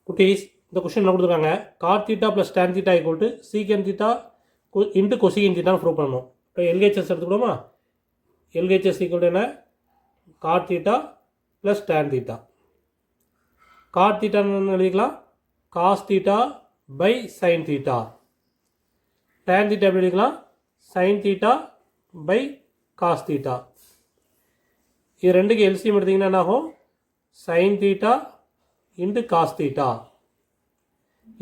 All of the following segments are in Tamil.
குட்டீஸ் இந்த கொஸ்டின் என்ன கொடுத்துருக்காங்க cot theta plus tan theta equal to sec theta into cosec தீட்டான்னு ப்ரூவ் பண்ணணும். இப்போ எல்ஹெச்எஸ் எடுத்துக்கூடமா எல்ஹெச்எஸ் ஈக்குவல் டு என்ன cot theta plus tan theta. Cot தீட்டான்னு எழுதிக்கலாம் cos theta by sine theta. Tan theta எப்படி எழுதிக்கலாம் sine theta by cos theta. இது ரெண்டுக்கு எல்சிஎம் எடுத்திங்கன்னா என்ன ஆகும் sine theta into cos theta.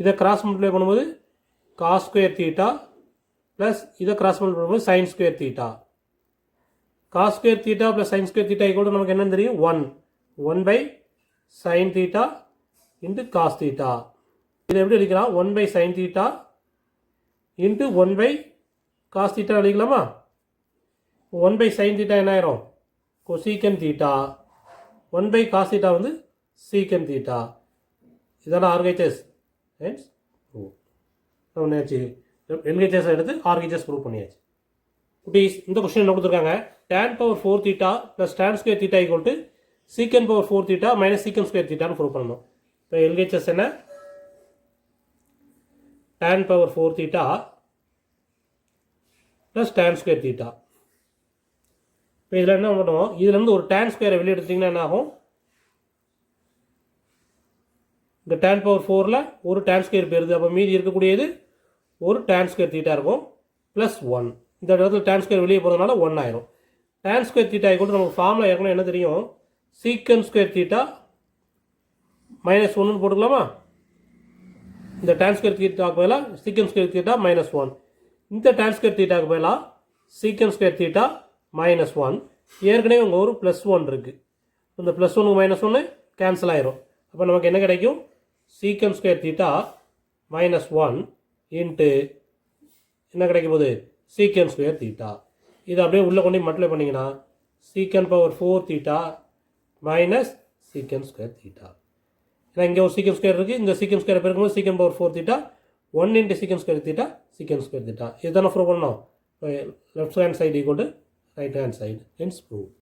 இதை கிராஸ் மல்டிப்ளை பண்ணும்போது காஸ் ஸ்கொயர் தீட்டா ப்ளஸ் இதை கிராஸ் மல்டிப்ளை பண்ணும்போது sign square theta. Cos square theta plus sine square theta equal நமக்கு என்னன்னு தெரியும் 1 by sine theta into cos theta. இதை எப்படி எழுதிக்கலாம் 1 by sine theta into 1 by cos theta எழுதிக்கலாமா. 1 பை சைன் தீட்டா என்ன ஆயிரும் cosec theta. 1 by cos theta வந்து சீக்கன் தீட்டா. இதெல்லாம் ஆர்ஹெச்எஸ் பண்ணியாச்சு. எல்ஹெச்எஸ் எடுத்து ஆர்ஹெச்எஸ் ப்ரூவ் பண்ணியாச்சு. குட்டீஸ் இந்த கொஸ்டின் என்ன கொடுத்துருக்காங்க tan power 4 theta plus tan square theta equal to சீக்கன் பவர் 4 தீட்டா மைனஸ் சீக்கன் ஸ்கொயர் தீட்டான்னு ப்ரூவ் பண்ணணும். இப்போ எல்ஹெச்எஸ் என்ன tan power 4 theta plus tan square theta. இப்போ இதில் என்ன பண்ணுவோம் இதுலேருந்து ஒரு tan ஸ்கொயரை வெளியே எடுத்திங்கன்னா என்ன ஆகும் இந்த tan பவர் 4ல் ஒரு tan ஸ்கொயர் போயிருது. அப்போ மீதி இருக்கக்கூடியது ஒரு tan ஸ்கொயர் தீட்டா இருக்கும் ப்ளஸ் 1. இந்த இடத்துல tan ஸ்கொயர் வெளியே போகிறதுனால 1 ஆயிரும். tan ஸ்கொயர் தீட்டா கூட நமக்கு ஃபார்முலா ஏற்கனவே என்ன தெரியும் சீக்கன் ஸ்கொயர் தீட்டா மைனஸ் 1ன்னு போட்டுக்கலாமா. இந்த tan ஸ்கொயர் தீட்டாக்கு பதிலாக சீக்கன் ஸ்கொயர் தீட்டா மைனஸ் 1. இந்த tan ஸ்கொயர் தீட்டாக்கு பதிலாக சீக்கன் ஸ்கொயர் தீட்டா மைனஸ் 1. ஏற்கனவே உங்கள் ஒரு ப்ளஸ் 1 இருக்குது. இந்த ப்ளஸ் 1 மைனஸ் 1 கேன்சல் ஆயிரும். அப்போ நமக்கு என்ன கிடைக்கும் சீக்கன் ஸ்கொயர் தீட்டா மைனஸ் 1 இன்ட்டு என்ன கிடைக்கும் போது சீக்கன் ஸ்கொயர் தீட்டா. இது அப்படியே உள்ளே கொண்டு மல்டிப்ளை பண்ணிங்கன்னா சீக்கன் பவர் 4 தீட்டா மைனஸ் சீக்கன் ஸ்கொயர் தீட்டா. ஏன்னா இங்கே ஒரு சீக்கன் ஸ்கொயர் இருக்குது. இந்த சீக்கன் ஸ்கொயர் பெருக்கும்போது சீக்கன் பவர் 4 தீட்டா 1 இன்ட்டு சீக்கன் ஸ்கொயர் தீட்டா சீக்கன் ஸ்கொயர் தீட்டா. இதுதானே ப்ரூவ் பண்ணணும். Left hand side equal to right hand side hence prove.